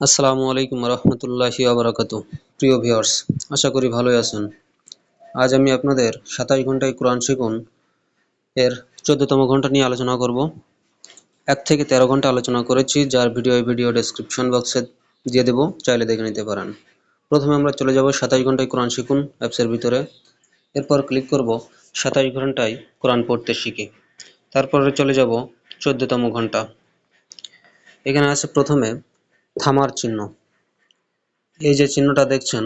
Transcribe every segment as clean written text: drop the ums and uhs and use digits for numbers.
আসসালামু আলাইকুম রহমতুল্লাহি ওয়া প্রিয় ভিউয়ার্স, আশা করি ভালোই আছেন। আজ আমি আপনাদের 27 ঘন্টায় কোরআন শিখুন এর 14তম ঘন্টা নিয়ে আলোচনা করব। 1 থেকে 13 ঘন্টা আলোচনা করেছি, যার ভিডিও ডেসক্রিপশন বক্সে দিয়ে দেব, চাইলে দেখে নিতে পারেন। প্রথমে আমরা চলে যাব 27 ঘন্টায় কোরআন শিখুন অ্যাপসের ভিতরে। এরপর ক্লিক করব 27 ঘন্টায় কোরআন পড়তে শিখি। তারপরে চলে যাব 14তম ঘন্টা। এখানে আছে প্রথমে থামার চিহ্ন। এই যে চিহ্নটা দেখছেন,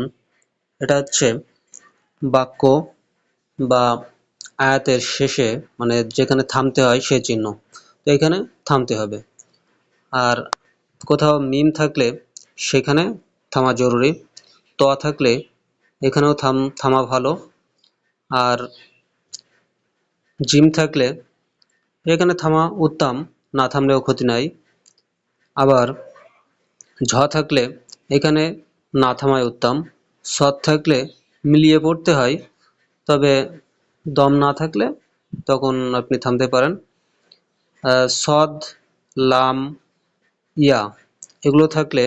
এটা হচ্ছে বাক্য বা আয়াতের শেষে, মানে যেখানে থামতে হয় সেই চিহ্ন। তো এখানে থামতে হবে। আর কোথাও মিম থাকলে সেখানে থামা জরুরি। ত থাকলে এখানেও থামা ভালো। আর জিম থাকলে এখানে থামা উত্তম, না থামলেও ক্ষতি নাই। আবার ঝ থাকলে এখানে না থামাই উত্তম। সৎ থাকলে মিলিয়ে পড়তে হয়, তবে দম না থাকলে তখন আপনি থামতে পারেন। সদ, লাম, ইয়া এগুলো থাকলে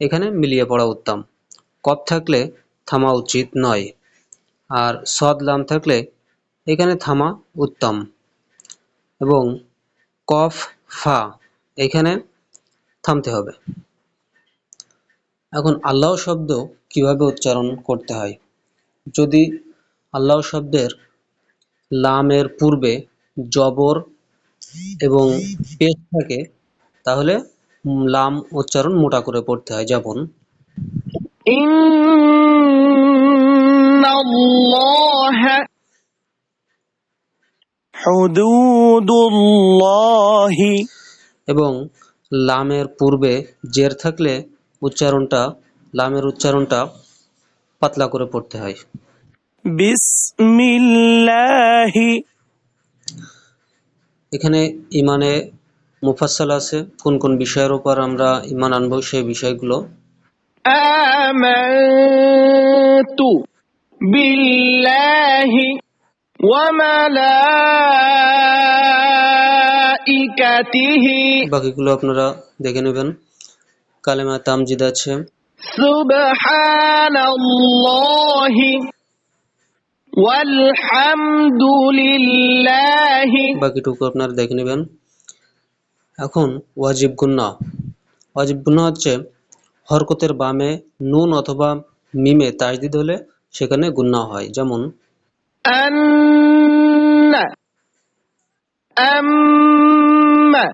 এখানে মিলিয়ে পড়া উত্তম। কফ থাকলে থামা উচিত নয়। আর সদ, লাম থাকলে এখানে থামা উত্তম। এবং কফ, ফা এখানে থামতে হবে। এখন আল্লাহ শব্দ কিভাবে উচ্চারণ করতে হয়? যদি আল্লাহ শব্দের লামের পূর্বে জবর এবং পেশ থাকে, তাহলে লাম উচ্চারণ মোটা করে পড়তে হয়। যেমন ইন্নাল্লাহা হুদুদুল্লাহি। এবং লামের পূর্বে জের থাকলে লামের উচ্চারণটা পাতলা করে পড়তে হয়। বিসমিল্লাহি। এখানে ইমানে মুফাসসাল আছে, কোন কোন বিষয়ের উপর আমরা ইমান আনবো সেই বিষয়গুলো। আমানতু বিল্লাহি ওয়া মালাইকাতিহি। বাকিগুলো আপনারা দেখে নেবেন। কালেমা তামজিদ আছে। সুবহানাল্লাহি ওয়ালহামদুলিল্লাহি। বাকিটুকু আপনারা দেখে নেবেন। এখন ওয়াজিব গুন্না। ওয়াজিব গুন্না হচ্ছে হরকতের বামে নুন অথবা মিমে তাজদিদ হলে সেখানে গুন্না হয়। যেমন আন্না, আম্মা,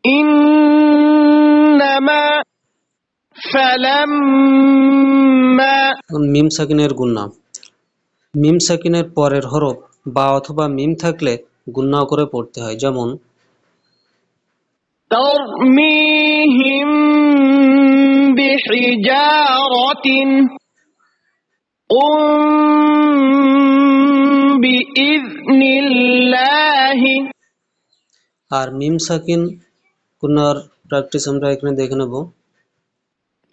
ইন্নামা, ফালাম্মা। মিম সাকিনের গুন্না। মিম সাকিনের পরের হরফ বা অথবা মিম থাকলে গুন্না করে পড়তে হয়। যেমন তরমিহিম বিহিজারাতিন বিইذনিল্লাহি। আর মিম সাকিন গুন্নার প্র্যাকটিস আমরা এখানে দেখে নেব।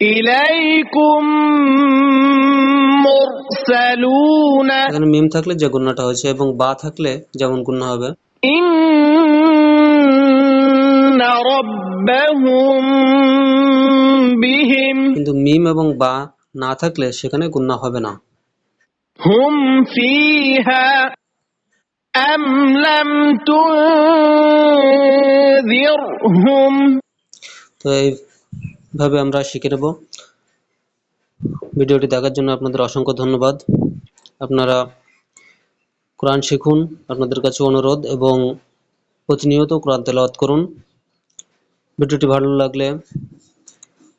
ইলাইকুম মুরসালুনা। এখানে মিম থাকলে যে গুন্নাটা হয়েছে, এবং বা থাকলে যেমন গুন্না হবে। ইন্না রাব্বাহুম বিহিম। কিন্তু মিম এবং বা না থাকলে সেখানে গুন্না হবে না। হুম ফিহা আম লাম তুনযিরহুম। তো এইভাবে আমরা শিখে নেব। ভিডিওটি দেখার জন্য আপনাদের অসংখ্য ধন্যবাদ। আপনারা কোরআন শিখুন, আপনাদের কাছে অনুরোধ, এবং প্রতিনিয়ত কোরআন তেলাওয়াত করুন। ভিডিওটি ভালো লাগলে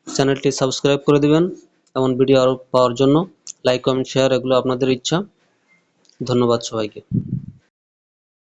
চ্যানেলটি সাবস্ক্রাইব করে দিবেন। এমন ভিডিও আরও পাওয়ার জন্য লাইক, কমেন্ট, শেয়ার এগুলো আপনাদের ইচ্ছা। ধন্যবাদ সবাইকে।